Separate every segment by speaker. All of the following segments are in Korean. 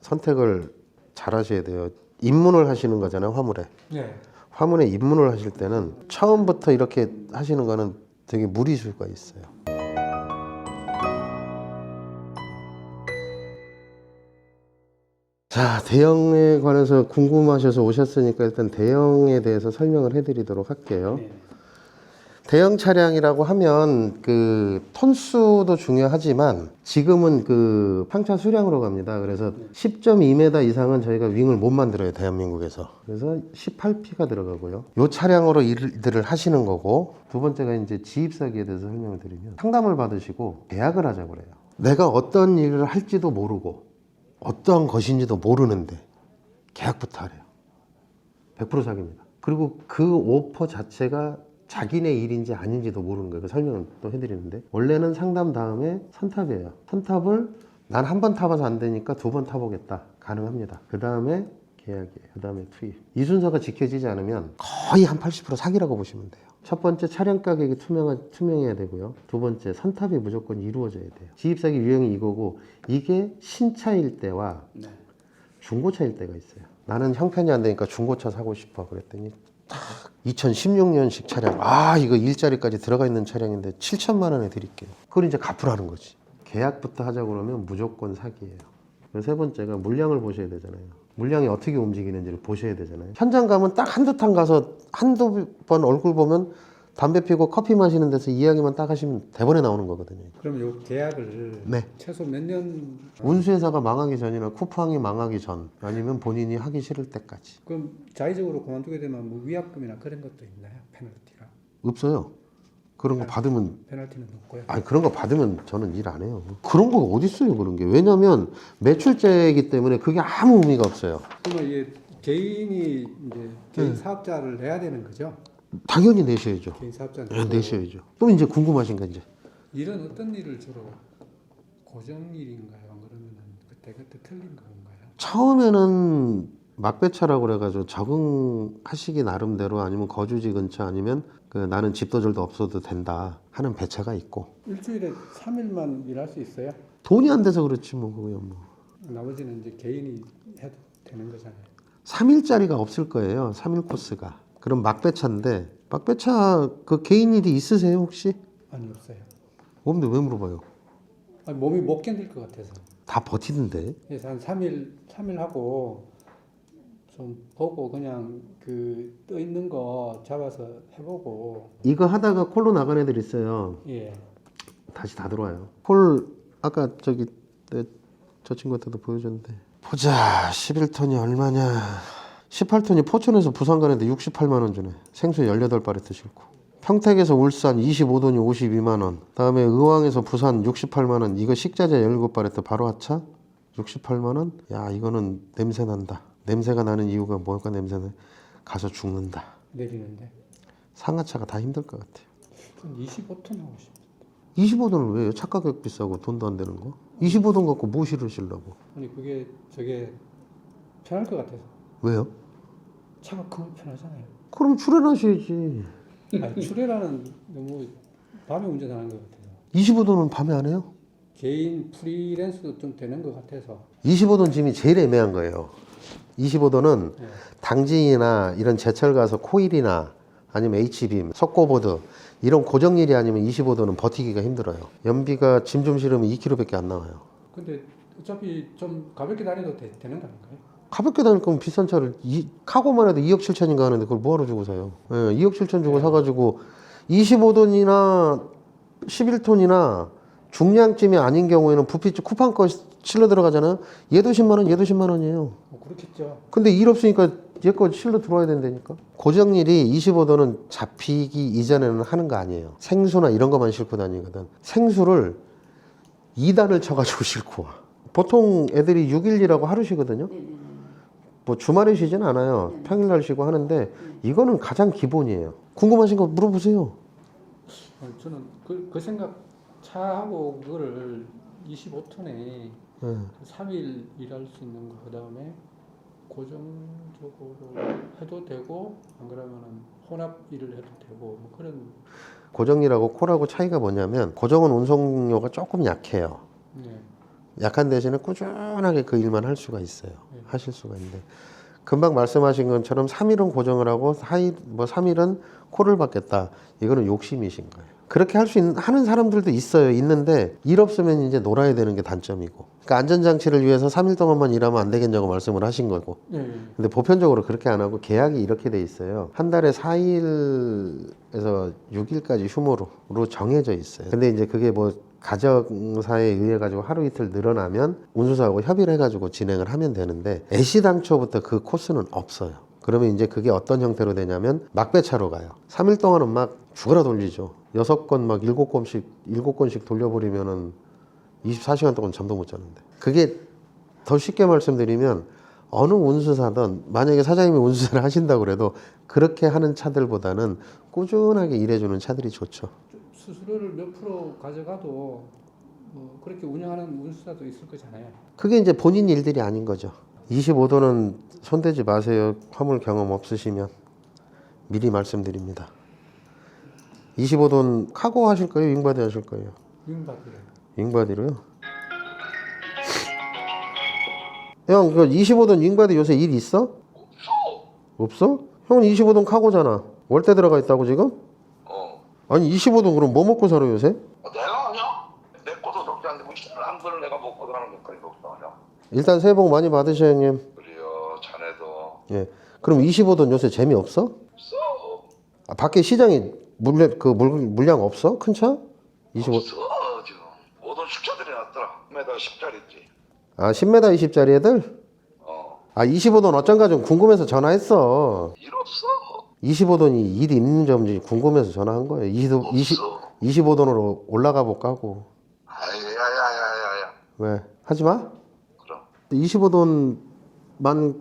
Speaker 1: 선택을 잘 하셔야 돼요. 입문을 하시는 거잖아요, 화물에.
Speaker 2: 네.
Speaker 1: 화물에 입문을 하실 때는 처음부터 이렇게 하시는 거는 되게 무리수가 있어요. 자, 대형에 관해서 궁금하셔서 오셨으니까 일단 대형에 대해서 설명을 해드리도록 할게요.
Speaker 2: 네.
Speaker 1: 대형 차량이라고 하면 그 톤수도 중요하지만 지금은 그 팡차 수량으로 갑니다. 그래서 10.2m 이상은 저희가 윙을 못 만들어요, 대한민국에서. 그래서 18P가 들어가고요. 이 차량으로 일들을 하시는 거고, 두 번째가 이제 지입사기에 대해서 설명을 드리면 상담을 받으시고 계약을 하자고 그래요. 내가 어떤 일을 할지도 모르고 어떠한 것인지도 모르는데 계약부터 하래요. 100% 사기입니다. 그리고 그 오퍼 자체가 자기네 일인지 아닌지도 모르는 거예요. 그 설명을 또 해드리는데, 원래는 상담 다음에 선탑이에요. 선탑을 난 한 번 타봐서 안 되니까 두 번 타보겠다. 가능합니다. 그 다음에 계약이에요. 그 다음에 투입. 이 순서가 지켜지지 않으면 거의 한 80% 사기라고 보시면 돼요. 첫 번째, 차량 가격이 투명해야 되고요. 두 번째, 선탑이 무조건 이루어져야 돼요. 지입사기 유형이 이거고, 이게 신차일 때와
Speaker 2: 네.
Speaker 1: 중고차일 때가 있어요. 나는 형편이 안 되니까 중고차 사고 싶어 그랬더니 딱 2016년식 차량, 이거 일자리까지 들어가 있는 차량인데 7천만 원에 드릴게요. 그걸 이제 갚으라는 거지. 계약부터 하자고 그러면 무조건 사기예요. 세 번째가 물량을 보셔야 되잖아요. 물량이 어떻게 움직이는지를 보셔야 되잖아요. 현장 가면 딱 한두 탕 가서 한두 번 얼굴 보면 담배 피고 커피 마시는 데서 이야기만 딱 하시면 대본에 나오는 거거든요.
Speaker 2: 그럼 요 계약을
Speaker 1: 네.
Speaker 2: 최소 몇 년?
Speaker 1: 운수회사가 망하기 전이나 쿠팡이 망하기 전, 아니면 본인이 하기 싫을 때까지.
Speaker 2: 그럼 자의적으로 그만두게 되면 뭐 위약금이나 그런 것도 있나요? 페널티가?
Speaker 1: 없어요. 그런 거 받으면,
Speaker 2: 페널티는 없고요.
Speaker 1: 그런 거 받으면 저는 일 안 해요. 그런 거 어디 있어요, 그런 게. 왜냐면 매출제이기 때문에 그게 아무 의미가 없어요.
Speaker 2: 그러면 이게 개인이 이제 개인 사업자를 내야 되는 거죠?
Speaker 1: 당연히 내셔야죠.
Speaker 2: 개인 사업자
Speaker 1: 내셔야죠. 또 이제 궁금하신 거 이제.
Speaker 2: 일은 어떤 일을 주로 고정 일인가요? 그러면은 그때 틀린 건가요?
Speaker 1: 처음에는 막배차라고 그래가지고 적응하시기 나름대로, 아니면 거주지 근처, 아니면 그 나는 집도절도 없어도 된다 하는 배차가 있고,
Speaker 2: 일주일에 3일만 일할 수 있어요?
Speaker 1: 돈이 안 돼서 그렇지 뭐. 그거야 뭐.
Speaker 2: 나머지는 이제 개인이 해도 되는 거잖아요.
Speaker 1: 3일짜리가 없을 거예요. 3일 코스가. 그럼 막배차인데, 막배차 그 개인 일이 있으세요 혹시?
Speaker 2: 아니 없어요.
Speaker 1: 없는데 왜 물어봐요?
Speaker 2: 아니, 몸이 못 견딜 것 같아서.
Speaker 1: 다 버티던데.
Speaker 2: 그래서 한 3일 하고 좀 보고 그냥 그 떠 있는 거 잡아서 해보고.
Speaker 1: 이거 하다가 콜로 나간 애들 있어요.
Speaker 2: 예.
Speaker 1: 다시 다 들어와요. 콜 아까 저기 저 친구한테도 보여줬는데, 보자. 11톤이 얼마냐. 18톤이 포천에서 부산 가는데 68만 원 주네. 생수 18바레트 싣고. 평택에서 울산 25톤이 52만 원. 다음에 의왕에서 부산 68만 원. 이거 식자재 17바레트 바로 하차 68만 원. 야, 이거는 냄새 난다. 냄새가 나는 이유가 뭘까? 냄새는 가서 죽는다.
Speaker 2: 내리는데
Speaker 1: 상하차가 다 힘들 것 같아요.
Speaker 2: 전 25톤 하고 싶어요.
Speaker 1: 25도는 왜요? 차 가격 비싸고 돈도 안 되는 거? 25돈 갖고 뭐 실으시려고?
Speaker 2: 아니 그게 저게 편할 것 같아서.
Speaker 1: 왜요?
Speaker 2: 차가 크면 편하잖아요.
Speaker 1: 그럼 출연하셔야지.
Speaker 2: 아니, 출애라는 너무 밤에 운전하는 것 같아서.
Speaker 1: 25도는 밤에 안 해요?
Speaker 2: 개인 프리랜서도 좀 되는 것 같아서.
Speaker 1: 25도는 짐이 제일 애매한 거예요. 25도는
Speaker 2: 네.
Speaker 1: 당진이나 이런 제철 가서 코일이나 아니면 H빔, 석고보드 이런 고정일이 아니면 25도는 버티기가 힘들어요. 연비가 짐 좀 실으면 2km밖에 안 나와요.
Speaker 2: 근데 어차피 좀 가볍게 다녀도 되는 거 아닌가요?
Speaker 1: 가볍게 다닐 거면 비싼 차를 카고만 해도 2억 7천인가 하는데 그걸 뭐하러 주고 사요? 2억 7천 주고 사가지고 25톤이나 11톤이나 중량쯤이 아닌 경우에는 부피 쿠팡 거 실러 들어가잖아요. 얘도 10만 원, 얘도 10만 원이에요.
Speaker 2: 그렇겠죠.
Speaker 1: 근데 일 없으니까 얘 거 실러 들어와야 된다니까. 고정일이 25도는 잡히기 이전에는 하는 거 아니에요. 생수나 이런 것만 싣고 다니거든. 생수를 2단을 쳐가지고 싣고 와. 보통 애들이 6일이라고 하루 쉬거든요. 뭐 주말에 쉬진 않아요. 평일날 쉬고 하는데 이거는 가장 기본이에요. 궁금하신 거 물어보세요.
Speaker 2: 저는 그 생각 차하고 그거를 25톤에 3일 일할 수 있는 거 그다음에 고정적으로 해도 되고 안 그러면은 혼합 일을 해도 되고 뭐 그런.
Speaker 1: 고정일하고 콜하고 차이가 뭐냐면, 고정은 운송료가 조금 약해요.
Speaker 2: 네.
Speaker 1: 약한 대신에 꾸준하게 그 일만 할 수가 있어요. 하실 수가 있는데 금방 말씀하신 것처럼 3일은 고정을 하고 3일은 코를 박겠다. 이거는 욕심이신 거예요. 그렇게 하는 사람들도 있어요. 있는데 일 없으면 이제 놀아야 되는 게 단점이고. 그러니까 안전장치를 위해서 3일 동안만 일하면 안 되겠냐고 말씀을 하신 거고. 근데 보편적으로 그렇게 안 하고 계약이 이렇게 돼 있어요. 한 달에 4일에서 6일까지 휴무로 정해져 있어요. 근데 이제 그게 뭐 가정사에 의해 가지고 하루 이틀 늘어나면 운수사하고 협의를 해가지고 진행을 하면 되는데 애시당초부터 그 코스는 없어요. 그러면 이제 그게 어떤 형태로 되냐면 막배차로 가요. 3일 동안은 막 죽어라 돌리죠. 6건 막 7건씩 돌려버리면은 24시간 동안 잠도 못 자는데. 그게 더 쉽게 말씀드리면 어느 운수사든 만약에 사장님이 운수사를 하신다고 그래도 그렇게 하는 차들보다는 꾸준하게 일해주는 차들이 좋죠.
Speaker 2: 수수료를 몇 프로 가져가도 뭐 그렇게 운영하는 운수사도 있을 거잖아요.
Speaker 1: 그게 이제 본인 일들이 아닌 거죠. 25도는 손대지 마세요. 화물 경험 없으시면 미리 말씀드립니다. 25도는 카고 하실 거예요? 윙바디 하실 거예요?
Speaker 2: 윙바디를.
Speaker 1: 윙바디로요? 형, 그 25돈 윙바디 요새 일 있어? 없어? 형은 25돈 카고잖아. 월대 들어가 있다고 지금? 아니 25돈 그럼 뭐 먹고 살아 요새?
Speaker 3: 내가 아니야? 내 것도 적지 않는데 뭐 한 번을 내가 먹고 사는 것까지 적당하냐?
Speaker 1: 일단 새해 복 많이 받으셔요 형님.
Speaker 3: 그래요, 자네도.
Speaker 1: 예. 그럼 25돈 요새 재미없어?
Speaker 3: 없어.
Speaker 1: 아, 밖에 시장에 물량 없어? 큰 차? 25.
Speaker 3: 없어 지금. 모든 숙자들이 났더라. 10m 10짜리지.
Speaker 1: 아 10m 20짜리 애들? 아 25돈 어쩐가 좀 궁금해서 전화했어.
Speaker 3: 일 없어.
Speaker 1: 25돈이 일이 있는 점인지 궁금해서 전화한 거예요. 25돈으로 올라가 볼까 하고.
Speaker 3: 아야야야야야.
Speaker 1: 왜? 하지 마?
Speaker 3: 그럼.
Speaker 1: 25돈만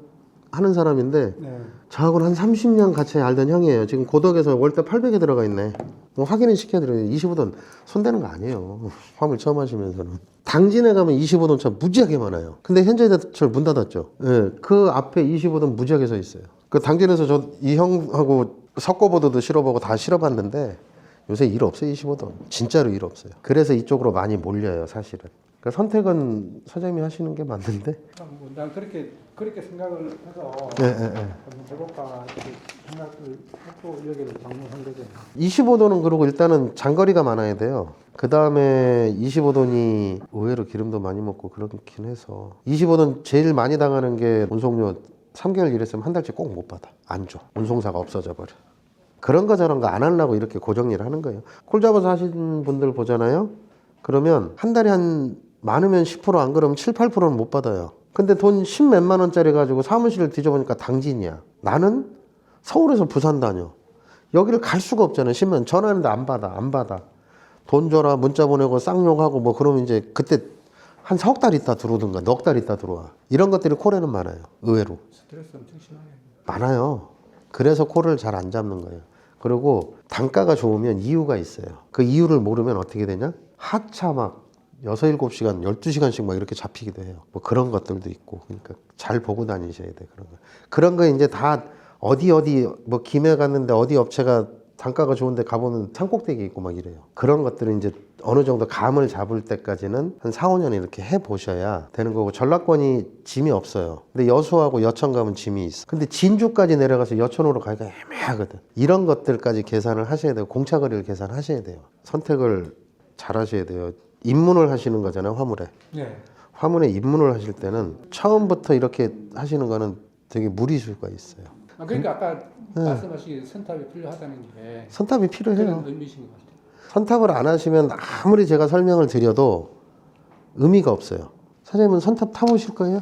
Speaker 1: 하는 사람인데
Speaker 2: 네.
Speaker 1: 저하고는 한 30년 같이 알던 형이에요. 지금 고덕에서 월대 800에 들어가 있네. 확인을 시켜드려요. 25돈 손대는 거 아니에요. 화물 처음 하시면서는. 당진에 가면 25돈 차 무지하게 많아요. 근데 현대제철 문 닫았죠. 예, 그 앞에 25돈 무지하게 서 있어요. 그 당진에서 이 형하고 석고보드도 실어보고 다 실어봤는데 요새 일 없어요. 25돈. 진짜로 일 없어요. 그래서 이쪽으로 많이 몰려요. 사실은. 그러니까 선택은 사장님이 하시는 게 맞는데.
Speaker 2: 난 그렇게 생각을 해서 한번 해볼까 이렇게 생각을 하고 여기를 방문한 거죠.
Speaker 1: 25돈은 그러고 일단은 장거리가 많아야 돼요. 그 다음에 25돈이 의외로 기름도 많이 먹고 그렇긴 해서 25돈 제일 많이 당하는 게 운송료 3개월 일했으면 한 달치 꼭 못 받아. 안 줘. 운송사가 없어져 버려. 그런 거 저런 거 안 하려고 이렇게 고정일을 하는 거예요. 콜 잡아서 하시는 분들 보잖아요. 그러면 한 달에 한 많으면 10% 안 그러면 7, 8%는 못 받아요. 근데 돈 10몇만 원짜리 가지고 사무실을 뒤져보니까 당진이야. 나는 서울에서 부산 다녀. 여기를 갈 수가 없잖아요. 10만 전화하는데 안 받아. 돈 줘라 문자 보내고 쌍욕하고 뭐 그러면 이제 그때 한 4억 달 있다 들어오든가 넉 달 있다 들어와. 이런 것들이 콜에는 많아요. 의외로.
Speaker 2: 스트레스 엄청 심하게.
Speaker 1: 많아요. 그래서 콜을 잘 안 잡는 거예요. 그리고 단가가 좋으면 이유가 있어요. 그 이유를 모르면 어떻게 되냐? 하차 막 6, 7시간, 12시간씩 막 이렇게 잡히기도 해요. 뭐 그런 것들도 있고. 그러니까 잘 보고 다니셔야 돼. 그런 거 이제 다 어디 뭐 김해 갔는데 어디 업체가 단가가 좋은데 가보면 산꼭대기 있고 막 이래요. 그런 것들은 이제 어느 정도 감을 잡을 때까지는 한 4, 5년 이렇게 해보셔야 되는 거고 전라권이 짐이 없어요. 근데 여수하고 여천 가면 짐이 있어. 근데 진주까지 내려가서 여천으로 가기가 애매하거든. 이런 것들까지 계산을 하셔야 되고 공차거리를 계산하셔야 돼요. 선택을 잘 하셔야 돼요. 입문을 하시는 거잖아요, 화물에.
Speaker 2: 네.
Speaker 1: 화물에 입문을 하실 때는 처음부터 이렇게 하시는 거는 되게 무리수가 있어요.
Speaker 2: 그러니까 아까 말씀하신 선탑이 필요하다는 게
Speaker 1: 선탑이 필요해요.
Speaker 2: 그런 의미신 것 같아요.
Speaker 1: 선탑을 안 하시면 아무리 제가 설명을 드려도 의미가 없어요. 사장님은 선탑 타보실 거예요?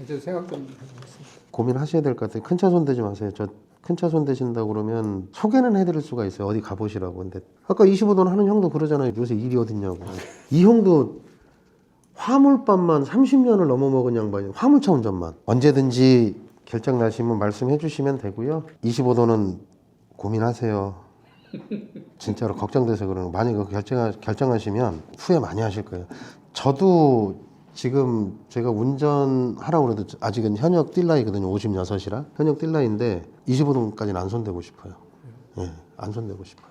Speaker 2: 저 생각 좀 해보겠습니다.
Speaker 1: 고민하셔야 될 것 같아요. 큰 차 손대지 마세요. 저 큰 차 손대신다고 그러면 소개는 해드릴 수가 있어요. 어디 가보시라고. 근데 아까 25돈 하는 형도 그러잖아요. 요새 일이 어딨냐고. 이 형도 화물밥만 30년을 넘어 먹은 양반이 화물차 운전만. 언제든지 결정 나시면 말씀해 주시면 되고요. 25돈은 고민하세요. 진짜로 걱정돼서 그러는 거. 만약에 결정하시면 후회 많이 하실 거예요. 저도 지금 제가 운전하라고 그래도 아직은 현역 뛸 나이거든요. 56이라 현역 뛸 나이인데 25돈까지는 안 손대고 싶어요. 예, 안 손대고 싶어요.